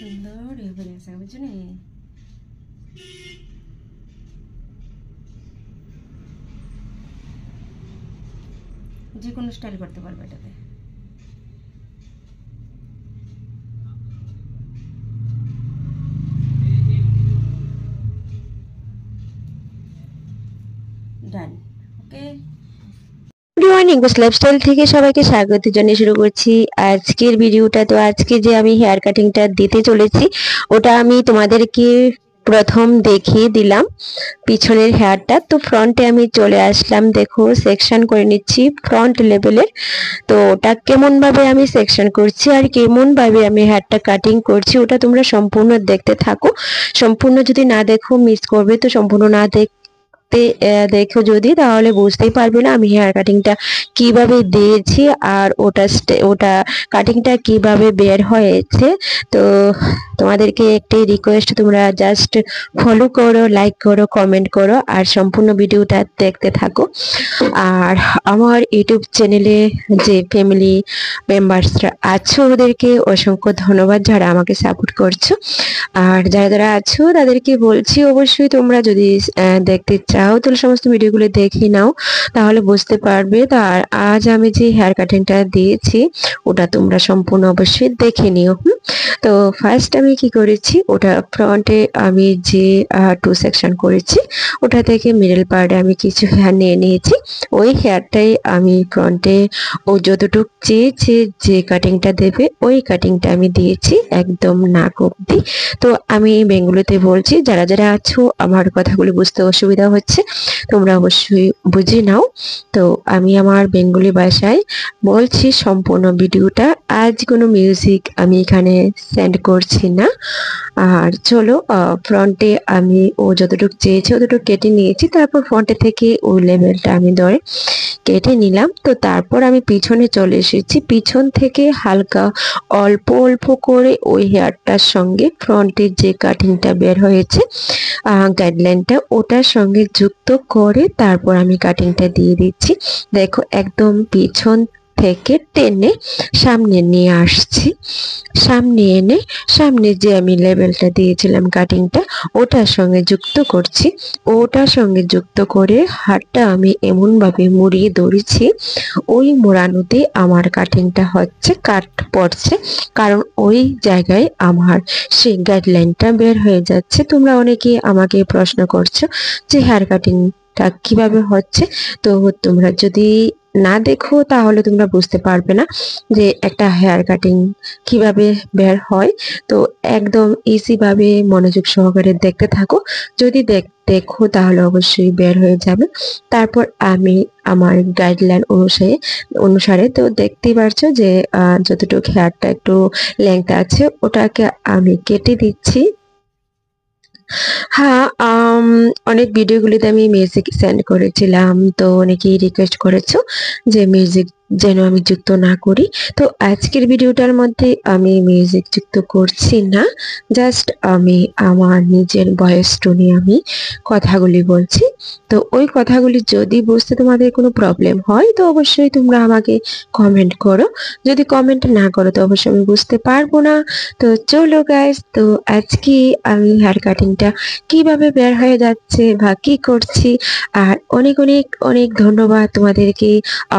সুন্দর হয়ে বেরিয়েছে বুঝছো নি? যে কোনো স্টাইল করতে পারবে এটাতে। ডান। ওকে, ইংলিশ লাইফস্টাইল থেকে সবাইকে স্বাগত জানিয়ে শুরু করছি আজকের ভিডিওটা। তো আজকে যে আমি হেয়ার কাটিংটা দিতে চলেছি ওটা আমি তোমাদেরকে প্রথম দেখিয়ে দিলাম পিছনের হেয়ারটা। তো ফ্রন্টে আমি চলে আসলাম, দেখো সেকশন করে নিচ্ছি ফ্রন্ট লেভেলের। তো ওটা কেমন ভাবে আমি সেকশন করছি আর কেমন ভাবে আমি হেয়ারটা কাটিং করছি ওটা তোমরা সম্পূর্ণ দেখতে থাকো। সম্পূর্ণ যদি না দেখো মিস করবে, তো সম্পূর্ণ না দেখো যদি, তাহলে বুঝতেই পারবে না আমি হেয়ার কাটিংটা কিভাবে দিয়েছি আর ওটা কাটিংটা কিভাবে বের হয়েছে। তো তোমাদেরকে একটাই রিকোয়েস্ট, তোমরা জাস্ট ফলো করো, লাইক করো, কমেন্ট করো আর সম্পূর্ণ ভিডিওটা দেখতে থাকো। আর আমার ইউটিউব চ্যানেলে যে ফ্যামিলি মেম্বার্সরা আছো ওদেরকে অসংখ্য ধন্যবাদ যারা আমাকে সাপোর্ট করছো। আর যারা যারা আছো তাদেরকে বলছি অবশ্যই তোমরা যদি দেখতে চাও তাহলে সমস্ত ভিডিওগুলো দেখে নাও, তাহলে বুঝতে পারবে। আর আজ আমি যে হেয়ার কাটিংটা দিয়েছি ওটা তোমরা সম্পূর্ণ অবশ্যই দেখে নিও। তো ফার্স্ট আমি কি করেছি, ওটা ফ্রন্টে আমি যে 2 সেকশন করেছি ওটা থেকে মিডল পার্টে আমি কিছু হেয়ার নিয়ে নিয়েছি। ওই হেয়ারটাই আমি ফ্রন্টে ও যতটুক চেয়েছে যে কাটিংটা দেবে ওই কাটিংটা আমি দিয়েছি একদম নাক অব্দি। তো আমি বেঙ্গলিতে বলছি, যারা যারা আছো আমার কথাগুলো বুঝতে অসুবিধা হচ্ছে তোমরা অবশ্যই বুঝে নাও। তো আমি আমার বেঙ্গলি ভাষায় বলছি সম্পূর্ণ ভিডিওটা। আজ কোনো মিউজিক আমি এখানে সেন্ড করছি না। আর চলো, ফ্রন্টে আমি ও যতটুকু চেয়েছি ততটুকু কেটে নিয়েছি, তারপর ফ্রন্টে থেকে ওই লেভেলটা আমি ধরে কেটে নিলাম। তো তারপর আমি পিছনে চলে এসেছি, পিছন থেকে হালকা অল্প অল্প করে ওই হেয়ারটার সঙ্গে ফ্রন্টের যে কাটিংটা বের হয়েছে গাইডলাইনটা ওটার সঙ্গে যুক্ত করে তারপর আমি কাটিংটা দিয়ে দিচ্ছি। দেখো একদম পিছন থেকে টেনে সামনে নিয়ে আসছি, সামনে এনে সামনে যে আমি লেবেলটা দিয়েছিলাম কাটিংটা ওটার সঙ্গে যুক্ত করছি। ওটার সঙ্গে যুক্ত করে হাতটা আমি এমন ভাবে মুড়িয়ে ধরেছি, ওই মোড়ানোতে আমার কাটিংটা হচ্ছে কাট পড়ছে, কারণ ওই জায়গায় আমার সেই গাইডলাইনটা বের হয়ে যাচ্ছে। তোমরা অনেকে আমাকে প্রশ্ন করছো যে হেয়ার কাটিংটা কিভাবে হচ্ছে। তো তোমরা যদি না দেখো তাহলে তোমরা বুঝতে পারবে না যে একটা হেয়ার কাটিং কিভাবে বের হয়। তো একদম ইজি ভাবে মনোযোগ সহকারে দেখতে থাকো, যদি দেখো তাহলে অবশ্যই বের হয়ে যাবে। তারপর আমি আমার গাইডলাইন অনুসারে তো দেখতেই পারছো যে যতটুকু হেয়ারটা একটু লেংথ আছে ওটাকে আমি কেটে দিচ্ছি। হ্যাঁ, অনেক ভিডিওগুলিতে আমি মিউজিক সেন্ড করেছিলাম, তো অনেকেই রিকোয়েস্ট করেছো যে মিউজিক যেন আমি যুক্ত না করি। তো আজকের ভিডিওটার মধ্যে আমি মিউজিক যুক্ত করছি না, জাস্ট আমি আমার নিজের ভয়েস টোনে আমি কথাগুলি বলছি। তো ওই কথাগুলি যদি বুঝতে তোমাদের কোনো প্রবলেম হয় তো অবশ্যই তোমরা আমাকে কমেন্ট করো, যদি কমেন্ট না করো তো অবশ্যই আমি বুঝতে পারবো না। তো চলো গাইস, তো আজকে আমি হেয়ার কাটিংটা কিভাবে বের হয়ে যাচ্ছে বা কি করছি, আর অনেক অনেক অনেক ধন্যবাদ তোমাদেরকে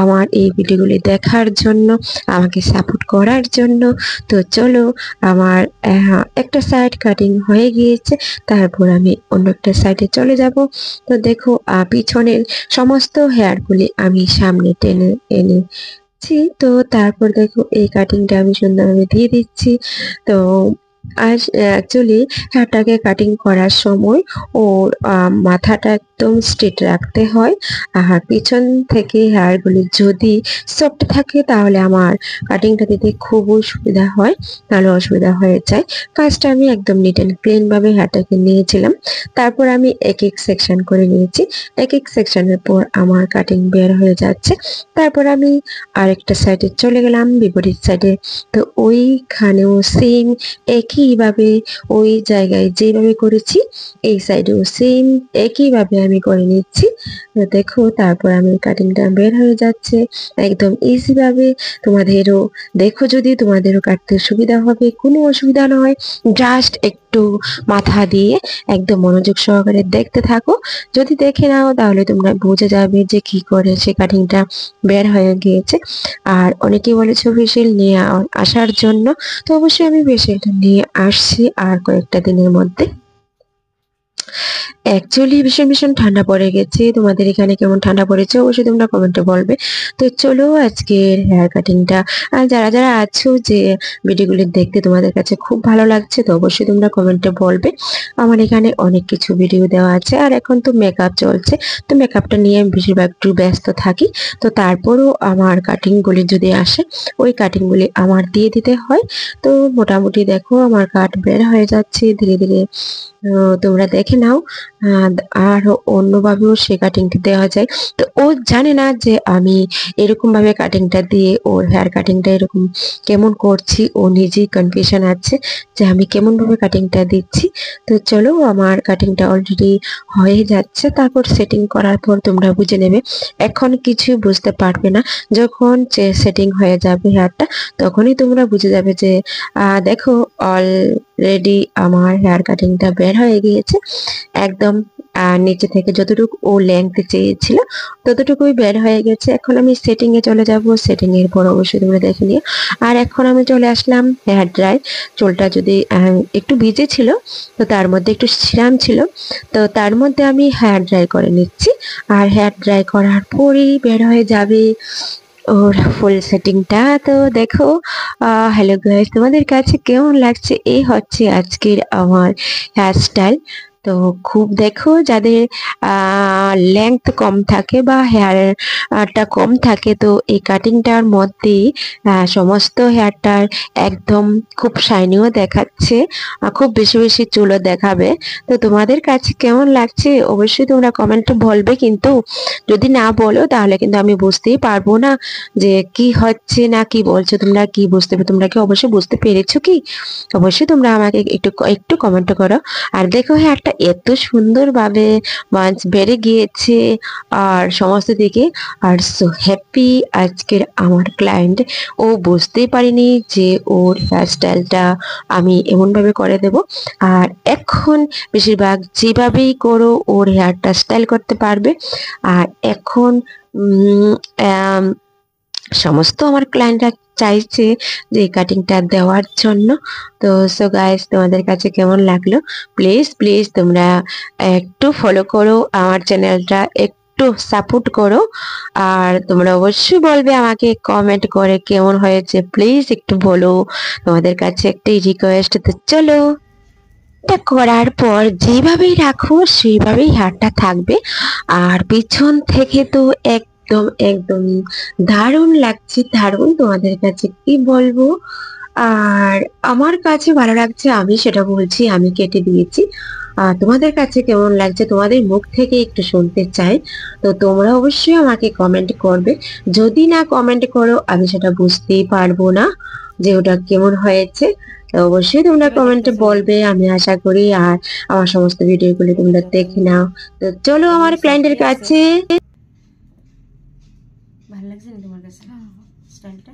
আমার এই ভিডিওগুলি দেখার জন্য, আমাকে সাপোর্ট করার জন্য। তো চলো, আমার একটা সাইড কাটিং হয়ে গিয়েছে, তারপর আমি অন্য একটা সাইডে চলে যাব। তো দেখো পিছনের সমস্ত হেয়ারগুলি আমি সামনে টেনে এনেছি। তো তারপর দেখো এই কাটিংটা আমি সুন্দরভাবে দিয়ে দিচ্ছি। তো আর অ্যাকচুয়ালি হেয়ারটাকে কাটিং করার সময় ওর মাথাটা একদম স্ট্রেট রাখতে হয়। আর পিছন থেকে হেয়ারগুলি যদি সফট থাকে তাহলে আমার কাটিংটা দিতে খুবই সুবিধা হয়, নাহলে অসুবিধা হয়ে যায়। ফার্স্ট আমি একদম নিট অ্যান্ড ক্লিন ভাবে হেয়ারটাকে নিয়েছিলাম, তারপর আমি এক এক সেকশন করে নিয়েছি। এক এক সেকশনের পর আমার কাটিং বের হয়ে যাচ্ছে। তারপর আমি আরেকটা সাইডে চলে গেলাম, বিপরীত সাইডে। তো ওইখানেও সেম একইভাবে ওই জায়গায় যেভাবে করেছি এই সাইডেও সেম একইভাবে আমি আমি করে নিচ্ছি। তো দেখো তারপর আমি কাটিংটা বের হয়ে যাচ্ছে একদম ইজি ভাবে। তোমাদেরও দেখো, যদি তোমাদেরও কাটতে সুবিধা হবে, কোনো অসুবিধা নয়, জাস্ট একটু মাথা দিয়ে একদম মনোযোগ সহকারে দেখতে থাকো। যদি দেখে নাও তাহলে তোমরা বুঝে যাবে যে কি করে সে কাটিংটা বের হয়ে গিয়েছে। আর অনেকেই বলেছো ফেসিয়াল নিয়ে আসার জন্য, তো অবশ্যই আমি ফেসিয়ালটা নিয়ে আসছি আর কয়েকটা দিনের মধ্যে। অ্যাকচুয়ালি ভীষণ ভীষণ ঠান্ডা পড়ে গেছে। তোমাদের এখানে কেমন ঠান্ডা পড়েছে অবশ্যই তোমরা কমেন্টে বলবে। তো চলো আজকের হেয়ার কাটিংটা, আর যারা যারা আছো যে ভিডিওগুলি দেখতে তোমাদের কাছে খুব ভালো লাগছে, তো অবশ্যই তোমরা কমেন্টে বলবে। আমার এখানে অনেক কিছু ভিডিও দেওয়া আছে, আর এখন তো মেকআপ চলছে, তো মেকআপটা নিয়ে আমি বেশিরভাগ একটু ব্যস্ত থাকি। তো তারপরও আমার কাটিংগুলি যদি আসে, ওই কাটিংগুলি আমার দিয়ে দিতে হয়। তো মোটামুটি দেখো আমার কাট বের হয়ে যাচ্ছে ধীরে ধীরে। তোমরা দেখে নাও। আর অন্যভাবেও সে কাটিংটা দেওয়া যায়। তো ও জানে না যে আমি এরকম ভাবে কাটিংটা দিয়ে ওর হেয়ার কাটিংটা এরকম কেমন করছি, ও নিজেই কনফিউশন আছে যে আমি কেমন ভাবে কাটিংটা দিচ্ছি। তো চলো আমার কাটিংটা অলরেডি হয়ে যাচ্ছে, তারপর সেটিং করার পর তোমরা বুঝে নেবে। এখন কিছু বুঝতে পারবে না, যখন সেটিং হয়ে যাবে হেয়ারটা তখনই তোমরা বুঝে যাবে যে দেখো অলরেডি আমার হেয়ার কাটিংটা বের হয়ে গিয়েছে একদম। নিচে থেকে যতটুকু ও লেংথ চেয়েছিল ততটুকুই বের হয়ে গেছে। এখন আমি সেটিং এ চলে যাব, সেটিং এর পর অবশ্যই তোমরা দেখে নিও। আর এখন আমি চলে আসলাম হেয়ার ড্রাই। চুলটা যদি একটু ভিজে ছিল, তো তার মধ্যে একটু সিরাম ছিল, তো তার মধ্যে আমি হেয়ার ড্রাই করে নিচ্ছি। আর হেয়ার ড্রাই করার পরই বের হয়ে যাবে ওর ফুল সেটিংটা। তো দেখো হ্যালো গাইস, তোমাদের কাছে কেমন লাগছে? এই হচ্ছে আজকের আমার হেয়ার স্টাইল। তো খুব দেখো যাদের লেংথ কম থাকে বা হেয়ারটা কম থাকে, তো এই কাটিংটার মধ্যে সমস্ত হেয়ারটার একদম খুব শাইনিও দেখাচ্ছে, খুব বেশি বেশি চুলও দেখাবে। তো তোমাদের কাছে কেমন লাগছে অবশ্যই তোমরা কমেন্টে বলবে, কিন্তু যদি না বলো তাহলে কিন্তু আমি বুঝতেই পারবো না যে কি হচ্ছে না কি বলছো, তোমরা কি বুঝতে, তোমরা কি অবশ্যই বুঝতে পেরেছো কি? অবশ্যই তোমরা আমাকে একটু একটু কমেন্ট করো। আর দেখো হেয়ারটা এত সুন্দর ভাবে মাছ বেড়ে গিয়েছে আর সমস্ত দিকে। আর সো হ্যাপি আজকের আমার ক্লায়েন্ট, ও বুঝতেই পারিনি যে ওর হেয়ার স্টাইলটা আমি এমন ভাবে করে দেব। আর এখন বেশিরভাগ যেভাবেই করো ওর হেয়ারটা স্টাইল করতে পারবে। আর এখন সমস্ত আমার ক্লায়েন্টরা চাইছে যে এই কাটিংটা দেওয়ার জন্য। তো সো গাইস, তোমাদের কাছে কেমন লাগলো প্লিজ প্লিজ তোমরা একটু ফলো করো, আমার চ্যানেলটা একটু সাপোর্ট করো। আর তোমরা অবশ্যই বলবে আমাকে কমেন্ট করে কেমন হয়েছে, প্লিজ একটু বলো, তোমাদের কাছে একটাই রিকোয়েস্ট। তো চলো, এটা করার পর যেভাবেই রাখো সেইভাবেই হেয়ারটা থাকবে। আর পিছন থেকে তো একদম একদম দারুণ লাগছে, দারুণ, তোমাদের কাছে কি বলবো। আর আমার কাছে ভালো লাগছে, আমি সেটা বলছি, আমি কেটে দিয়েছি। আর তোমাদের কাছে কেমন লাগছে তোমাদের মুখ থেকে একটু শুনতে চাই। তো তোমরা অবশ্যই আমাকে কমেন্ট করবে। যদি না কমেন্ট করো আমি সেটা বুঝতেই পারবো না যে ওটা কেমন হয়েছে। তো অবশ্যই তোমরা কমেন্টে বলবে, আমি আশা করি। আর আমার সমস্ত ভিডিওগুলো তোমরা দেখে নাও। তো চলো আমার ক্লায়েন্টের কাছে। ভালো লাগছে না তোমার কাছে স্টাইলটা?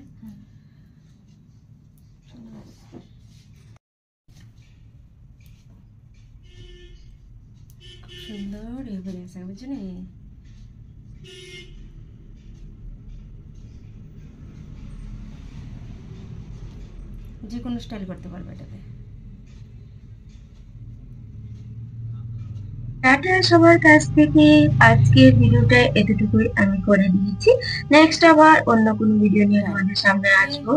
খুব সুন্দর এবারে আছে, বুঝছো না? যে কোনো স্টাইল করতে পারবে এটাতে। টাটা সবার কাছ থেকে। আজকের ভিডিওটা এতটুকুই আমি করে দিয়েছি। নেক্সট আবার অন্য কোনো ভিডিও নিয়ে তোমাদের সামনে আসবো।